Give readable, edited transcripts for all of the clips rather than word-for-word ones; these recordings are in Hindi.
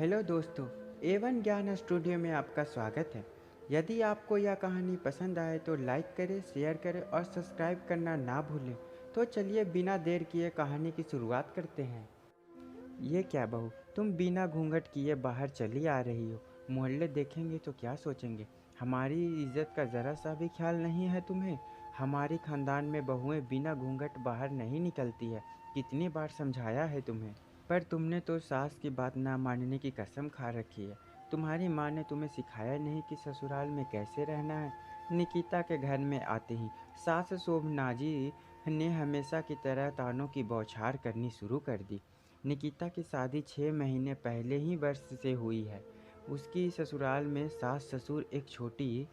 हेलो दोस्तों, A1 ज्ञान स्टूडियो में आपका स्वागत है। यदि आपको यह कहानी पसंद आए तो लाइक करें, शेयर करें और सब्सक्राइब करना ना भूलें। तो चलिए बिना देर किए कहानी की शुरुआत करते हैं। ये क्या बहू, तुम बिना घूंघट किए बाहर चली आ रही हो। मोहल्ले देखेंगे तो क्या सोचेंगे? हमारी इज्जत का ज़रा सा भी ख्याल नहीं है तुम्हें? हमारे खानदान में बहुएं बिना घूंघट बाहर नहीं निकलती है। कितनी बार समझाया है तुम्हें, पर तुमने तो सास की बात ना मानने की कसम खा रखी है। तुम्हारी माँ ने तुम्हें सिखाया नहीं कि ससुराल में कैसे रहना है। निकिता के घर में आते ही सास शोभनाजी ने हमेशा की तरह तानों की बौछार करनी शुरू कर दी। निकिता की शादी 6 महीने पहले ही वर्ष से हुई है। उसकी ससुराल में सास ससुर, एक छोटी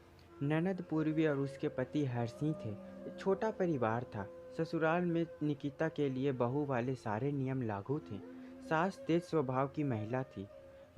ननद पूर्वी और उसके पति हरसिंह थे। एक छोटा परिवार था। ससुराल में निकिता के लिए बहू वाले सारे नियम लागू थे। सास तेज स्वभाव की महिला थी।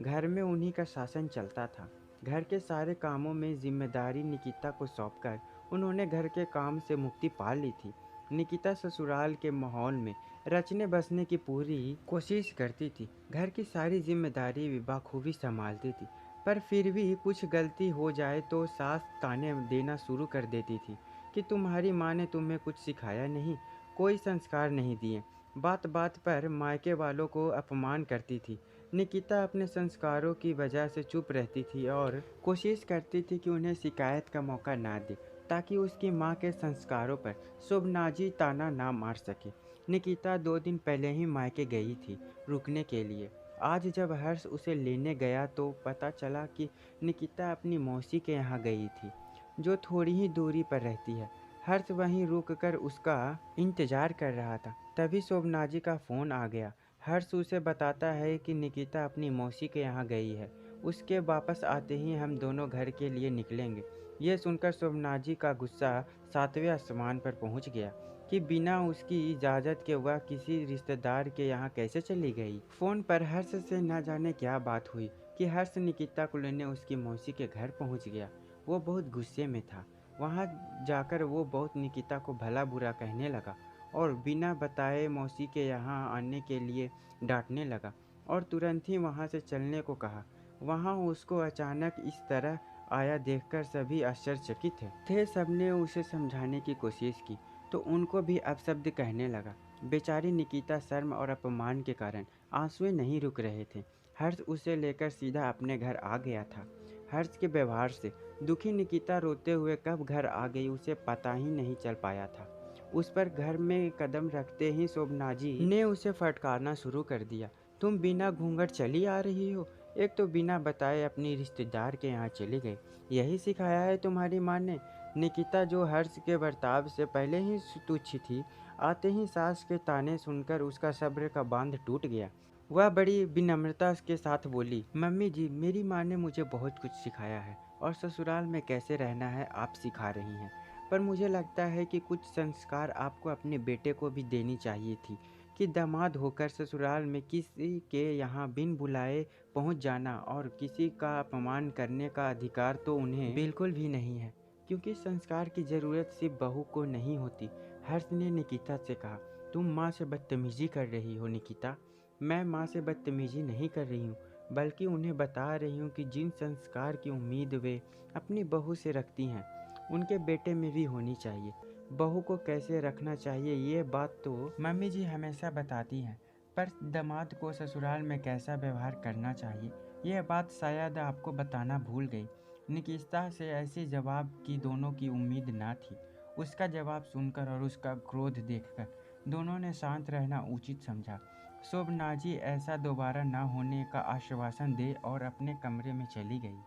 घर में उन्हीं का शासन चलता था। घर के सारे कामों में जिम्मेदारी निकिता को सौंपकर उन्होंने घर के काम से मुक्ति पा ली थी। निकिता ससुराल के माहौल में रचने बसने की पूरी कोशिश करती थी। घर की सारी जिम्मेदारी भी बखूबी संभालती थी, पर फिर भी कुछ गलती हो जाए तो सास ताने देना शुरू कर देती थी कि तुम्हारी माँ ने तुम्हें कुछ सिखाया नहीं, कोई संस्कार नहीं दिए। बात बात पर मायके वालों को अपमान करती थी। निकिता अपने संस्कारों की वजह से चुप रहती थी और कोशिश करती थी कि उन्हें शिकायत का मौका ना दे, ताकि उसकी माँ के संस्कारों पर शोभनाजी ताना ना मार सके। निकिता 2 दिन पहले ही मायके गई थी रुकने के लिए। आज जब हर्ष उसे लेने गया तो पता चला कि निकिता अपनी मौसी के यहाँ गई थी, जो थोड़ी ही दूरी पर रहती है। हर्ष वहीं रुककर उसका इंतजार कर रहा था। तभी शोभनाजी का फ़ोन आ गया। हर्ष उसे बताता है कि निकिता अपनी मौसी के यहाँ गई है। उसके वापस आते ही हम दोनों घर के लिए निकलेंगे। यह सुनकर शोभनाजी का गुस्सा 7वें आसमान पर पहुँच गया कि बिना उसकी इजाज़त के वह किसी रिश्तेदार के यहाँ कैसे चली गई। फ़ोन पर हर्ष से न जाने क्या बात हुई कि हर्ष निकिता को लेने उसकी मौसी के घर पहुँच गया। वो बहुत गुस्से में था। वहाँ जाकर वो बहुत निकिता को भला बुरा कहने लगा और बिना बताए मौसी के यहाँ आने के लिए डांटने लगा और तुरंत ही वहाँ से चलने को कहा। वहाँ उसको अचानक इस तरह आया देखकर सभी आश्चर्यचकित थे। सबने उसे समझाने की कोशिश की तो उनको भी अपशब्द कहने लगा। बेचारी निकिता शर्म और अपमान के कारण आंसुएं नहीं रुक रहे थे। हर्ष उसे लेकर सीधा अपने घर आ गया था। हर्ष के व्यवहार से दुखी निकिता रोते हुए कब घर आ गई उसे पता ही नहीं चल पाया था। उस पर घर में कदम रखते ही शोभनाजी ने उसे फटकारना शुरू कर दिया। तुम बिना घूंघट चली आ रही हो, एक तो बिना बताए अपनी रिश्तेदार के यहाँ चली गई। यही सिखाया है तुम्हारी माँ ने? निकिता, जो हर्ष के बर्ताव से पहले ही तुच्छ थी, आते ही सास के ताने सुनकर उसका सब्र का बांध टूट गया। वह बड़ी विनम्रता के साथ बोली, मम्मी जी, मेरी माँ ने मुझे बहुत कुछ सिखाया है और ससुराल में कैसे रहना है आप सिखा रही हैं, पर मुझे लगता है कि कुछ संस्कार आपको अपने बेटे को भी देनी चाहिए थी कि दामाद होकर ससुराल में किसी के यहाँ बिन बुलाए पहुँच जाना और किसी का अपमान करने का अधिकार तो उन्हें बिल्कुल भी नहीं है, क्योंकि संस्कार की ज़रूरत सिर्फ बहू को नहीं होती। हर्ष ने निकिता से कहा, तुम माँ से बदतमीजी कर रही हो निकिता। मैं माँ से बदतमीजी नहीं कर रही हूँ, बल्कि उन्हें बता रही हूँ कि जिन संस्कार की उम्मीद वे अपनी बहू से रखती हैं, उनके बेटे में भी होनी चाहिए। बहू को कैसे रखना चाहिए ये बात तो मम्मी जी हमेशा बताती हैं, पर दामाद को ससुराल में कैसा व्यवहार करना चाहिए यह बात शायद आपको बताना भूल गई। निकिता से ऐसे जवाब की दोनों की उम्मीद ना थी। उसका जवाब सुनकर और उसका क्रोध देखकर दोनों ने शांत रहना उचित समझा। शोभनाजी ऐसा दोबारा ना होने का आश्वासन दे और अपने कमरे में चली गई।